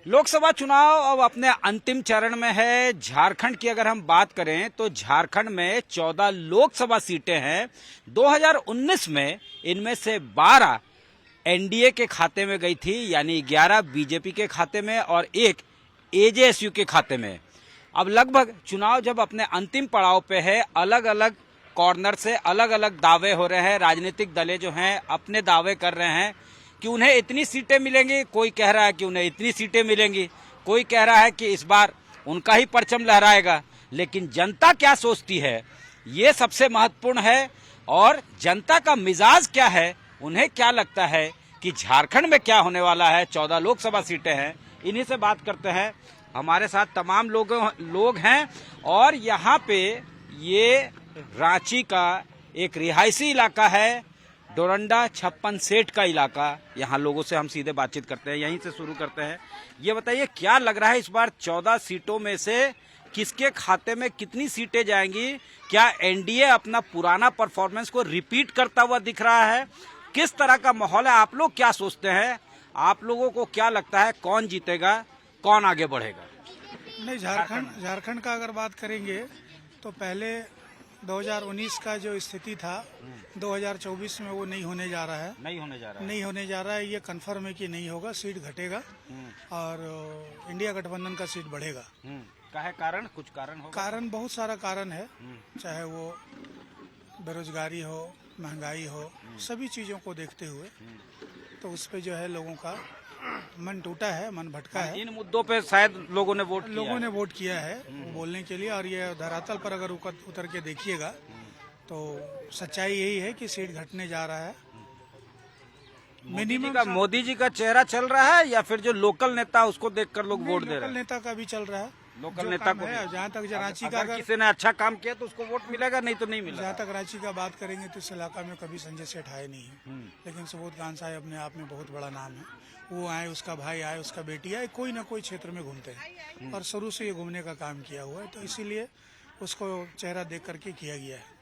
लोकसभा चुनाव अब अपने अंतिम चरण में है। झारखंड की अगर हम बात करें तो झारखंड में 14 लोकसभा सीटें हैं। 2019 में इनमें से 12 एनडीए के खाते में गई थी, यानी 11 बीजेपी के खाते में और एक एजेएसयू के खाते में। अब लगभग चुनाव जब अपने अंतिम पड़ाव पे है, अलग अलग कॉर्नर से अलग अलग दावे हो रहे हैं। राजनीतिक दलें जो हैं अपने दावे कर रहे हैं कि उन्हें इतनी सीटें मिलेंगी, कोई कह रहा है कि उन्हें इतनी सीटें मिलेंगी, कोई कह रहा है कि इस बार उनका ही परचम लहराएगा। लेकिन जनता क्या सोचती है, ये सबसे महत्वपूर्ण है। और जनता का मिजाज क्या है, उन्हें क्या लगता है कि झारखंड में क्या होने वाला है। 14 लोकसभा सीटें हैं, इन्हीं से बात करते हैं। हमारे साथ तमाम लोग हैं और यहाँ पे ये रांची का एक रिहायशी इलाका है, डोरंडा 56 सेठ का इलाका। यहाँ लोगों से हम सीधे बातचीत करते हैं, यहीं से शुरू करते हैं। ये बताइए क्या लग रहा है इस बार 14 सीटों में से किसके खाते में कितनी सीटें जाएंगी? क्या एनडीए अपना पुराना परफॉर्मेंस को रिपीट करता हुआ दिख रहा है? किस तरह का माहौल है, आप लोग क्या सोचते हैं? आप लोगों को क्या लगता है कौन जीतेगा, कौन आगे बढ़ेगा? नहीं, झारखंड का अगर बात करेंगे तो पहले 2019 का जो स्थिति था 2024 में वो नहीं होने जा रहा है। नहीं होने जा रहा है। ये कंफर्म है कि नहीं होगा, सीट घटेगा और इंडिया गठबंधन का सीट बढ़ेगा। क्या है कारण? कुछ कारण होगा? कारण बहुत सारा कारण है, चाहे वो बेरोजगारी हो, महंगाई हो, सभी चीजों को देखते हुए तो उस पे जो है लोगों का मन टूटा है, मन भटका है। इन मुद्दों पे शायद लोगों ने वोट किया है बोलने के लिए। और ये धरातल पर अगर उतर के देखिएगा तो सच्चाई यही है कि सीट घटने जा रहा है। मोदी जी का चेहरा चल रहा है या फिर जो लोकल नेता उसको देखकर लोग वोट दे रहे हैं? लोकल नेता का भी चल रहा है। लोकल नेता को जहाँ तक रांची का, अगर किसी ने अच्छा काम किया तो उसको वोट मिलेगा, नहीं तो नहीं मिलेगा। जहाँ तक रांची का बात करेंगे तो इस इलाका में कभी संजय सेठ आए नहीं है, लेकिन सुबोध कांत साहब अपने आप में बहुत बड़ा नाम है। वो आए, उसका भाई आए, उसका बेटी आए, कोई ना कोई क्षेत्र में घूमते हैं और शुरू से ये घूमने का काम किया हुआ है, तो इसीलिए उसको चेहरा देख करके किया गया है।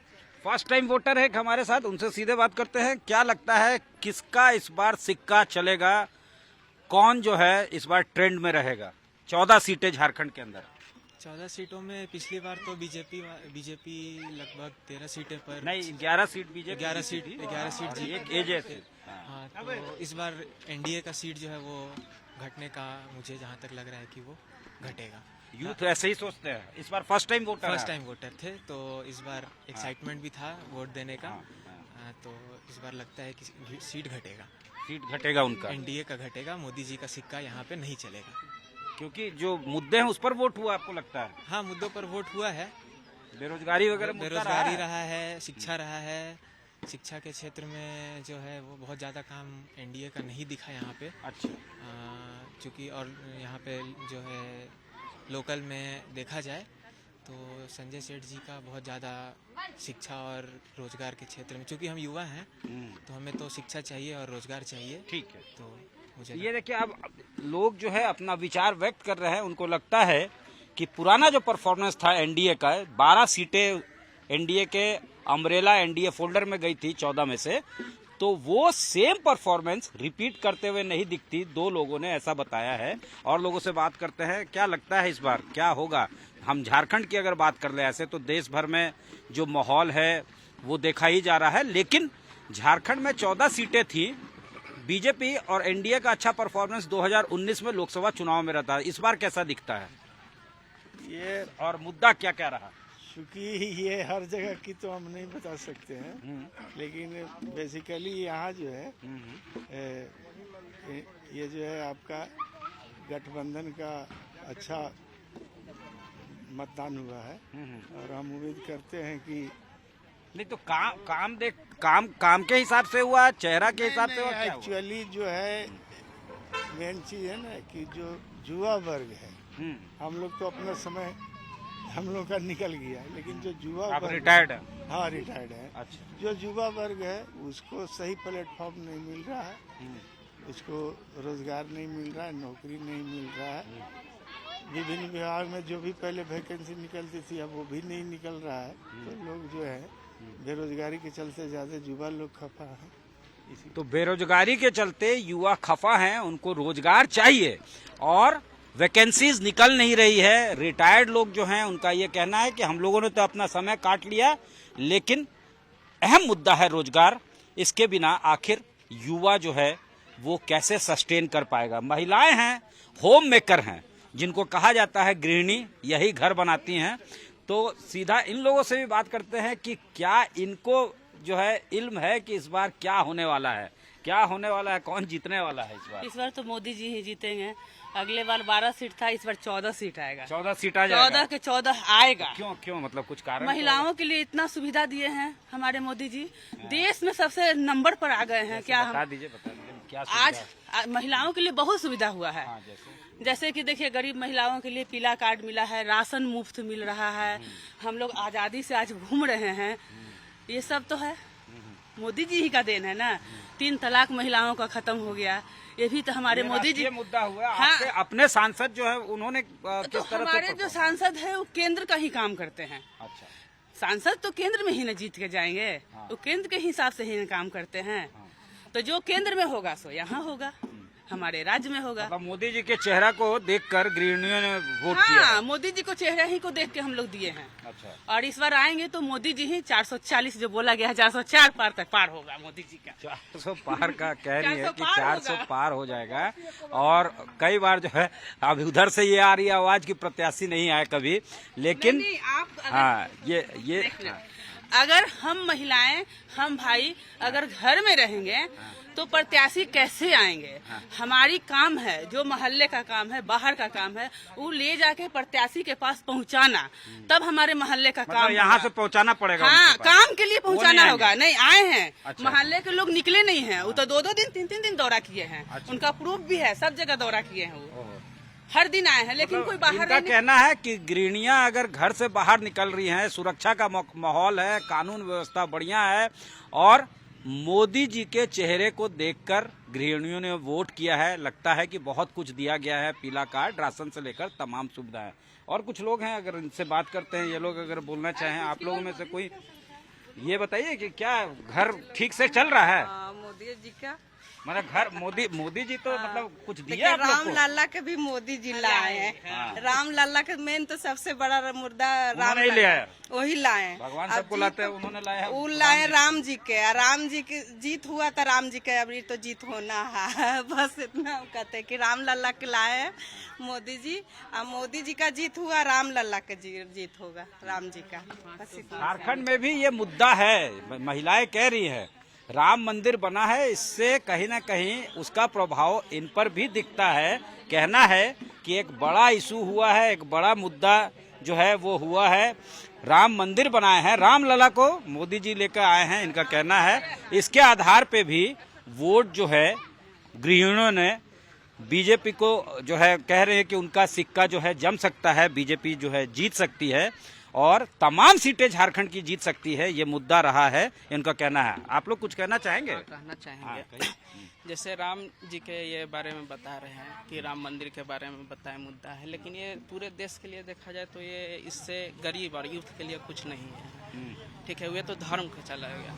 फर्स्ट टाइम वोटर है हमारे साथ, उनसे सीधे बात करते हैं। क्या लगता है किसका इस बार सिक्का चलेगा, कौन जो है इस बार ट्रेंड में रहेगा? 14 सीटें झारखंड के अंदर। 14 सीटों में पिछली बार तो बीजेपी लगभग 13 सीटें पर, नहीं 11 सीट बीजेपी, 11 सीट जी, एक एजेएसयू। हाँ, तो इस बार एनडीए का सीट जो है वो घटने का मुझे जहाँ तक लग रहा है कि वो घटेगा। यूथ ऐसे ही सोचते हैं। इस बार फर्स्ट टाइम वोटर थे तो इस बार एक्साइटमेंट भी था वोट देने का। तो इस बार लगता है कि सीट घटेगा उनका, एनडीए का घटेगा। मोदी जी का सिक्का यहाँ पे नहीं चलेगा, क्योंकि जो मुद्दे हैं उस पर वोट हुआ, आपको लगता है? हाँ, मुद्दों पर वोट हुआ है। बेरोजगारी वगैरह, बेरोजगारी रहा है, शिक्षा रहा है। शिक्षा के क्षेत्र में जो है वो बहुत ज़्यादा काम एनडीए का नहीं दिखा यहाँ पे। अच्छा। चूँकि और यहाँ पे जो है लोकल में देखा जाए तो संजय सेठ जी का बहुत ज़्यादा शिक्षा और रोजगार के क्षेत्र में, चूँकि हम युवा हैं तो हमें तो शिक्षा चाहिए और रोजगार चाहिए। ठीक है। तो मुझे ये देखिए, अब लोग जो है अपना विचार व्यक्त कर रहे हैं। उनको लगता है कि पुराना जो परफॉर्मेंस था एनडीए का, 12 सीटें एनडीए के अम्ब्रेला एनडीए फोल्डर में गई थी 14 में से, तो वो सेम परफॉर्मेंस रिपीट करते हुए नहीं दिखती। 2 लोगों ने ऐसा बताया है और लोगों से बात करते हैं। क्या लगता है इस बार क्या होगा? हम झारखंड की अगर बात कर ले, ऐसे तो देश भर में जो माहौल है वो देखा ही जा रहा है, लेकिन झारखंड में 14 सीटें थी। बीजेपी और एनडीए का अच्छा परफॉर्मेंस 2019 में लोकसभा चुनाव में रहता है। इस बार कैसा दिखता है ये, और मुद्दा क्या क्या रहा? क्योंकि ये हर जगह की तो हम नहीं बता सकते हैं, लेकिन बेसिकली यहाँ जो है ये जो है आपका गठबंधन का अच्छा मतदान हुआ है और हम उम्मीद करते हैं कि नहीं तो काम के हिसाब से हुआ, चेहरा के हिसाब से हुआ? एक्चुअली जो है मेन चीज है ना कि जो युवा वर्ग है, हम लोग तो अपना समय हम लोग का निकल गया, लेकिन जो युवा वर्ग रिटायर्ड है। हाँ, रिटायर्ड है। अच्छा। जो युवा वर्ग है उसको सही प्लेटफॉर्म नहीं मिल रहा है, उसको रोजगार नहीं मिल रहा है, नौकरी नहीं मिल रहा है। विभिन्न विभाग में जो भी पहले वैकेंसी निकलती थी अब वो भी नहीं निकल रहा है, तो लोग जो है बेरोजगारी के चलते ज्यादा युवा लोग खफा है। तो बेरोजगारी के चलते युवा खफा हैं, उनको रोजगार चाहिए और वैकेंसीज निकल नहीं रही है। रिटायर्ड लोग जो हैं उनका ये कहना है कि हम लोगों ने तो अपना समय काट लिया, लेकिन अहम मुद्दा है रोजगार। इसके बिना आखिर युवा जो है वो कैसे सस्टेन कर पाएगा। महिलाएं हैं, होम मेकर हैं, जिनको कहा जाता है गृहिणी, यही घर बनाती हैं। तो सीधा इन लोगों से भी बात करते हैं कि क्या इनको जो है इल्म है कि इस बार क्या होने वाला है, क्या होने वाला है, कौन जीतने वाला है इस बार। इस बार तो मोदी जी ही जीतेंगे। अगले बार 12 सीट था, इस बार 14 सीट आएगा। 14 सीट आ जाएगा। 14 के 14 आएगा। क्यों मतलब कुछ कारण? महिलाओं के लिए इतना सुविधा दिए हैं हमारे मोदी जी, देश में सबसे नंबर पर आ गए हैं। क्या बता दीजिए क्या आज महिलाओं के लिए बहुत सुविधा हुआ है। जैसे कि देखिए, गरीब महिलाओं के लिए पीला कार्ड मिला है, राशन मुफ्त मिल रहा है, हम लोग आजादी से आज घूम रहे हैं। ये सब तो है मोदी जी ही का देन है ना। 3 तलाक महिलाओं का खत्म हो गया, ये भी तो हमारे मोदी जी। मुद्दा हुआ। हाँ, आपके अपने सांसद जो है उन्होंने तो किस तरह हमारे से जो सांसद है वो केंद्र का ही काम करते हैं। अच्छा, सांसद तो केंद्र में ही न जीत के जाएंगे, वो केंद्र के हिसाब से ही न काम करते हैं। तो जो केंद्र में होगा सो यहाँ होगा, हमारे राज्य में होगा। मतलब मोदी जी के चेहरा को देखकर गृहिणियों ने वोट किया। हाँ, मोदी जी को चेहरा ही को देख के हम लोग दिए हैं। अच्छा, और इस बार आएंगे तो मोदी जी ही 440 जो बोला गया है 404 पार तक पार होगा मोदी जी का। 400 पार का कह रही है कि 400 400 पार हो जाएगा। और कई बार जो है अब उधर से ये आ रही है आवाज की प्रत्याशी नहीं आए कभी, लेकिन नहीं, आप हाँ ये अगर हम महिलाएं, हम भाई अगर घर में रहेंगे तो प्रत्याशी कैसे आएंगे। हमारी काम है, जो मोहल्ले का काम है, बाहर का काम है, वो ले जाके प्रत्याशी के पास पहुंचाना, तब हमारे मोहल्ले का काम यहाँ से पहुंचाना पड़ेगा। हाँ, उनके पास। काम के लिए पहुंचाना नहीं होगा। नहीं आए हैं, अच्छा। मोहल्ले के लोग निकले नहीं हैं, वो तो 2-2 दिन 3-3 दिन दौरा किए हैं। अच्छा। उनका प्रूफ भी है, सब जगह दौरा किए हैं, वो हर दिन आए हैं, लेकिन कोई बाहर इनका नहीं। कहना है कि गृहिणियां अगर घर से बाहर निकल रही हैं, सुरक्षा का माहौल है, कानून व्यवस्था बढ़िया है, और मोदी जी के चेहरे को देखकर गृहिणियों ने वोट किया है। लगता है कि बहुत कुछ दिया गया है, पीला कार्ड, राशन से लेकर तमाम सुविधाएं। और कुछ लोग हैं, अगर इनसे बात करते हैं, ये लोग अगर बोलना चाहें, आप लोगों में से कोई ये बताइए कि क्या घर ठीक से चल रहा है? मोदी जी का मतलब घर मोदी जी तो मतलब कुछ दिया आप लोग राम को? लल्ला के भी मोदी जी लाए हैं। राम लल्ला के मेन तो सबसे बड़ा मुर्दा राम उन्होंने ही ले आया। वही लाए। भगवान सबको लाते हैं, उन्होंने लाया है। वो लाए राम जी के, और राम जी की जीत हुआ तो राम जी के अभी तो जीत होना है। बस इतना हम कहते हैं कि राम लल्ला के लाए हैं मोदी जी, और मोदी जी का जीत हुआ, राम लल्ला का जीत होगा, राम जी का। बस इतना। झारखंड में भी ये मुद्दा है, महिलाएं कह रही है राम मंदिर बना है, इससे कहीं ना कहीं उसका प्रभाव इन पर भी दिखता है। कहना है कि एक बड़ा इशू हुआ है, एक बड़ा मुद्दा जो है वो हुआ है। राम मंदिर बनाए हैं, राम लला को मोदी जी लेकर आए हैं, इनका कहना है। इसके आधार पे भी वोट जो है गृहिणियों ने बीजेपी को जो है कह रहे हैं कि उनका सिक्का जो है जम सकता है, बीजेपी जो है जीत सकती है और तमाम सीटें झारखंड की जीत सकती है। ये मुद्दा रहा है, इनका कहना है। आप लोग कुछ कहना चाहेंगे? कहना चाहेंगे जैसे राम जी के ये बारे में बता रहे हैं कि राम मंदिर के बारे में बताए मुद्दा है, लेकिन ये पूरे देश के लिए देखा जाए तो ये इससे गरीब और यूथ के लिए कुछ नहीं है। ठीक है, ये तो धर्म का चला गया,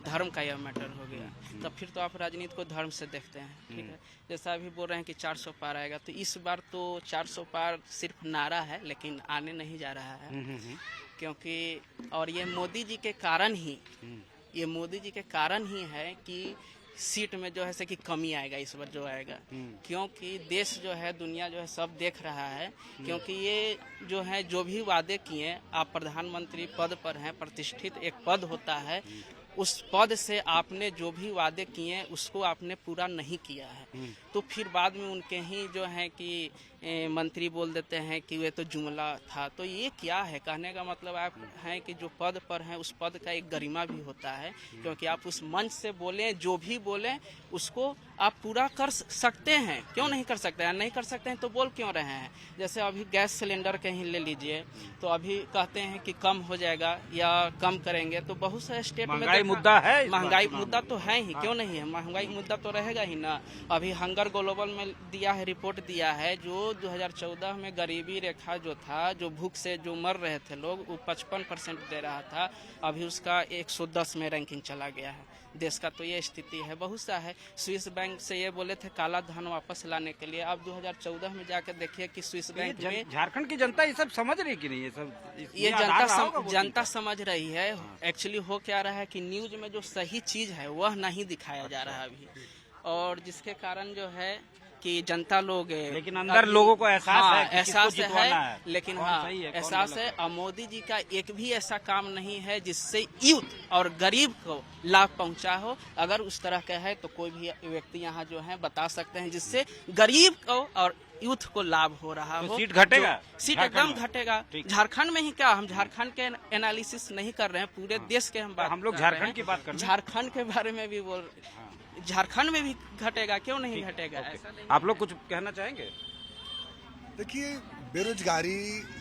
धर्म का यह मैटर हो गया। तो फिर तो आप राजनीति को धर्म से देखते हैं। ठीक है, जैसा अभी बोल रहे हैं कि 400 पार आएगा, तो इस बार तो 400 पार सिर्फ नारा है, लेकिन आने नहीं जा रहा है। क्योंकि और ये मोदी जी के कारण ही, ये मोदी जी के कारण ही है कि सीट में जो है से कि कमी आएगा इस बार जो आएगा। क्योंकि देश जो है, दुनिया जो है, सब देख रहा है। क्योंकि ये जो है जो भी वादे किए, आप प्रधानमंत्री पद पर हैं, प्रतिष्ठित एक पद होता है, उस पद से आपने जो भी वादे किए उसको आपने पूरा नहीं किया है। तो फिर बाद में उनके ही जो है कि मंत्री बोल देते हैं कि वे तो जुमला था। तो ये क्या है? कहने का मतलब आप हैं कि जो पद पर हैं उस पद का एक गरिमा भी होता है। क्योंकि आप उस मंच से बोलें, जो भी बोलें उसको आप पूरा कर सकते हैं। क्यों नहीं कर सकते हैं? नहीं कर सकते हैं तो बोल क्यों रहे हैं? जैसे अभी गैस सिलेंडर कहीं ले लीजिए, तो अभी कहते हैं कि कम हो जाएगा या कम करेंगे, तो बहुत सारे स्टेट में महंगाई मुद्दा है, महंगाई मुद्दा तो है ही। क्यों नहीं है? महंगाई मुद्दा तो रहेगा ही ना। अभी हंगर ग्लोबल में दिया है, रिपोर्ट दिया है, जो 2014 में गरीबी रेखा जो था, जो भूख से जो मर रहे थे लोग, वो 55% दे रहा था, अभी उसका 110 में रैंकिंग चला गया है। देश का तो ये स्थिति है। बहुत सा है, स्विस बैंक से ये बोले थे काला धन वापस लाने के लिए, अब 2014 में जाकर देखिए कि स्विस बैंक में झारखंड की जनता ये सब समझ रही कि नहीं? ये सब ये जनता समझ रही है। एक्चुअली हो क्या रहा है कि न्यूज में जो सही चीज है वह नहीं दिखाया जा रहा है अभी, और जिसके कारण जो है कि जनता लोग, लेकिन अंदर लोगों को एहसास है कि एहसास किसको जितवाना है, लेकिन कौन हाँ सही है, कौन एहसास गलत है। और मोदी जी का एक भी ऐसा काम नहीं है जिससे यूथ और गरीब को लाभ पहुंचा हो। अगर उस तरह का है तो कोई भी व्यक्ति यहाँ जो है बता सकते हैं जिससे गरीब को और यूथ को लाभ हो रहा तो हो। सीट घटेगा? सीट झारखंड एकदम में? घटेगा। ठीक। झारखंड में ही क्या, हम झारखंड के एनालिसिस नहीं कर रहे हैं, पूरे देश के हम बात हम लोग कर रहे झारखंड हैं। की बात कर रहे हैं। झारखंड के बारे में भी बोल, झारखंड में भी घटेगा, क्यों नहीं घटेगा? ऐसा नहीं। आप लोग कुछ कहना चाहेंगे? देखिए, बेरोजगारी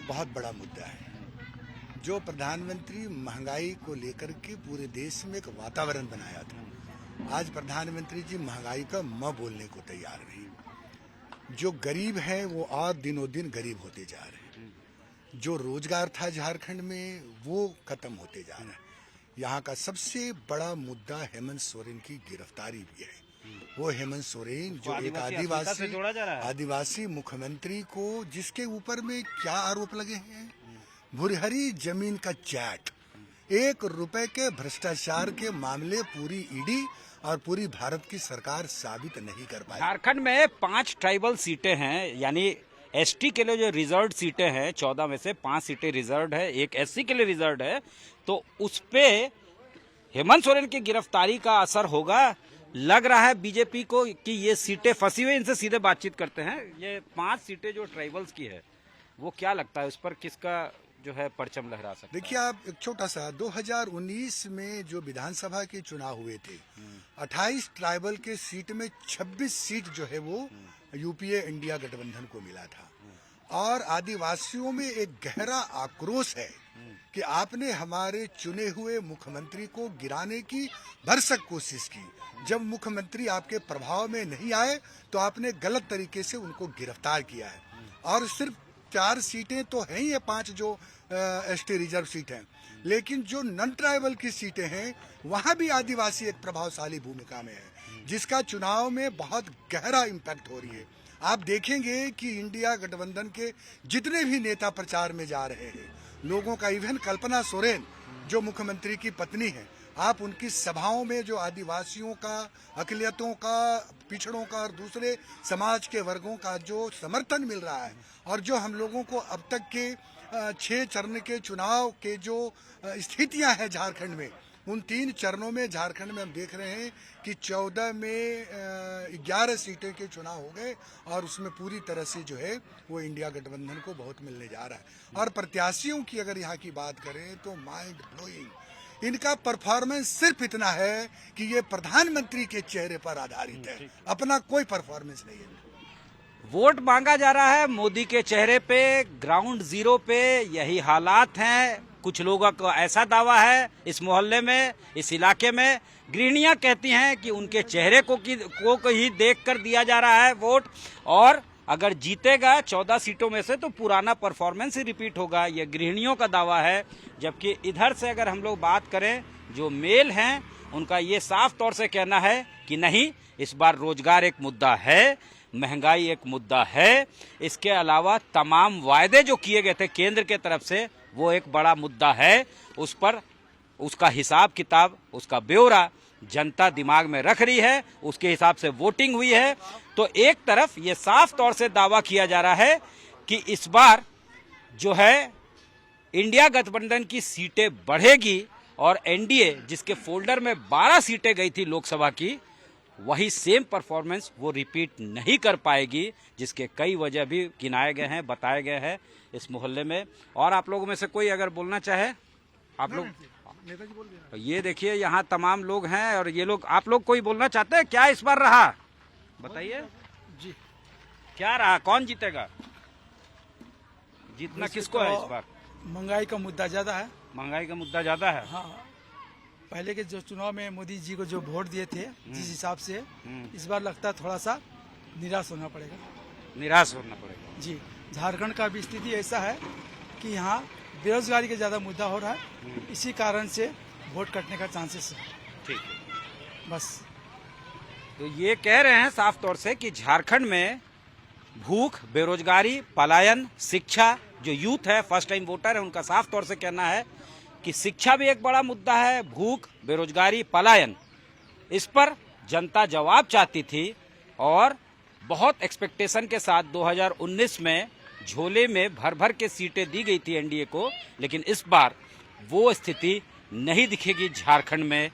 बहुत बड़ा मुद्दा है। जो प्रधानमंत्री महंगाई को लेकर के पूरे देश में एक वातावरण बनाया था, आज प्रधानमंत्री जी महंगाई का म बोलने को तैयार नहीं। जो गरीब है वो और दिनों दिन गरीब होते जा रहे हैं। जो रोजगार था झारखंड में वो खत्म होते जा रहा है। यहाँ का सबसे बड़ा मुद्दा हेमंत सोरेन की गिरफ्तारी भी है। वो हेमंत सोरेन जो एक आदिवासी मुख्यमंत्री को, जिसके ऊपर में क्या आरोप लगे हैं, भुरहरी जमीन का चैट, 1 रुपए के भ्रष्टाचार के मामले पूरी ईडी और पूरी भारत की सरकार साबित नहीं कर पाई। झारखंड में 5 ट्राइबल सीटें हैं, यानी एसटी के लिए जो रिजर्व सीटें हैं 14 में से 5 सीटें रिजर्व है, 1 एससी के लिए रिजर्व है। तो उस पे हेमंत सोरेन की गिरफ्तारी का असर होगा? लग रहा है बीजेपी को कि ये सीटें फंसी हुई, इनसे सीधे बातचीत करते हैं। ये 5 सीटें जो ट्राइबल्स की है वो क्या लगता है, उस पर किसका जो है परचम लहरा सकता है? देखिए, आप एक छोटा सा 2019 में जो विधानसभा के चुनाव हुए थे, 28 ट्राइबल के सीट में 26 सीट जो है वो यूपीए इंडिया गठबंधन को मिला था। और आदिवासियों में एक गहरा आक्रोश है कि आपने हमारे चुने हुए मुख्यमंत्री को गिराने की भरसक कोशिश की। जब मुख्यमंत्री आपके प्रभाव में नहीं आए तो आपने गलत तरीके से उनको गिरफ्तार किया है। और सिर्फ 4 सीटें तो हैं, ये 5 जो एसटी रिजर्व सीट हैं, लेकिन जो नॉन ट्राइबल की सीटें हैं वहां भी आदिवासी एक प्रभावशाली भूमिका में है, जिसका चुनाव में बहुत गहरा इम्पैक्ट हो रही है। आप देखेंगे कि इंडिया गठबंधन के जितने भी नेता प्रचार में जा रहे हैं, लोगों का, इवन कल्पना सोरेन जो मुख्यमंत्री की पत्नी है, आप उनकी सभाओं में जो आदिवासियों का, अकलियतों का, पिछड़ों का और दूसरे समाज के वर्गों का जो समर्थन मिल रहा है, और जो हम लोगों को अब तक के 6 चरण के चुनाव के जो स्थितियां हैं झारखंड में, उन 3 चरणों में झारखंड में हम देख रहे हैं कि 14 में 11 सीटें के चुनाव हो गए, और उसमें पूरी तरह से जो है वो इंडिया गठबंधन को बहुत मिलने जा रहा है। और प्रत्याशियों की अगर यहाँ की बात करें तो माइंड ब्लोइंग, इनका परफॉर्मेंस सिर्फ इतना है कि ये प्रधानमंत्री के चेहरे पर आधारित है, अपना कोई परफॉर्मेंस नहीं है। वोट मांगा जा रहा है मोदी के चेहरे पे, ग्राउंड जीरो पे यही हालात हैं। कुछ लोगों का ऐसा दावा है इस मोहल्ले में, इस इलाके में, गृहिणियां कहती हैं कि उनके चेहरे को ही देखकर दिया जा रहा है वोट, और अगर जीतेगा 14 सीटों में से तो पुराना परफॉर्मेंस ही रिपीट होगा, यह गृहिणियों का दावा है। जबकि इधर से अगर हम लोग बात करें, जो मेल हैं उनका ये साफ तौर से कहना है कि नहीं, इस बार रोजगार एक मुद्दा है, महंगाई एक मुद्दा है, इसके अलावा तमाम वायदे जो किए गए थे केंद्र के तरफ से वो एक बड़ा मुद्दा है। उस पर उसका हिसाब किताब, उसका ब्यौरा जनता दिमाग में रख रही है, उसके हिसाब से वोटिंग हुई है। तो एक तरफ ये साफ तौर से दावा किया जा रहा है कि इस बार जो है इंडिया गठबंधन की सीटें बढ़ेगी, और एनडीए जिसके फोल्डर में 12 सीटें गई थी लोकसभा की, वही सेम परफॉर्मेंस वो रिपीट नहीं कर पाएगी, जिसके कई वजह भी गिनाए गए हैं, बताए गए हैं इस मोहल्ले में। और आप लोगों में से कोई अगर बोलना चाहे, आप लोग, तो ये देखिए यहाँ तमाम लोग हैं, और ये लोग, आप लोग कोई बोलना चाहते हैं क्या इस बार रहा? बताइए जी, क्या रहा, कौन जीतेगा? जीतना किसको है इस बार? महंगाई का मुद्दा ज्यादा है। महंगाई का मुद्दा ज्यादा है। हाँ, पहले के जो चुनाव में मोदी जी को जो वोट दिए थे, जिस हिसाब से इस बार लगता है थोड़ा सा निराश होना पड़ेगा। निराश होना पड़ेगा जी, झारखंड का भी स्थिति ऐसा है कि यहाँ बेरोजगारी का ज्यादा मुद्दा हो रहा है, इसी कारण से वोट कटने का चांसेस है। ठीक है। बस। तो ये कह रहे हैं साफ तौर से कि झारखंड में भूख, बेरोजगारी, पलायन, शिक्षा, जो यूथ है, फर्स्ट टाइम वोटर है, उनका साफ तौर से कहना है कि शिक्षा भी एक बड़ा मुद्दा है, भूख, बेरोजगारी, पलायन, इस पर जनता जवाब चाहती थी और बहुत एक्सपेक्टेशन के साथ 2019 में झोले में भर भर के सीटें दी गई थी एनडीए को, लेकिन इस बार वो स्थिति नहीं दिखेगी झारखंड में।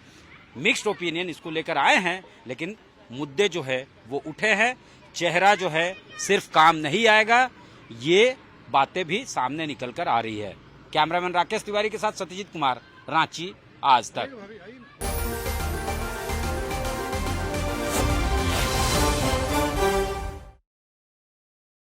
मिक्स्ड ओपिनियन इसको लेकर आए हैं, लेकिन मुद्दे जो है वो उठे हैं। चेहरा जो है सिर्फ काम नहीं आएगा, ये बातें भी सामने निकल कर आ रही है। कैमरामैन राकेश तिवारी के साथ सत्यजीत कुमार, रांची, आज तक।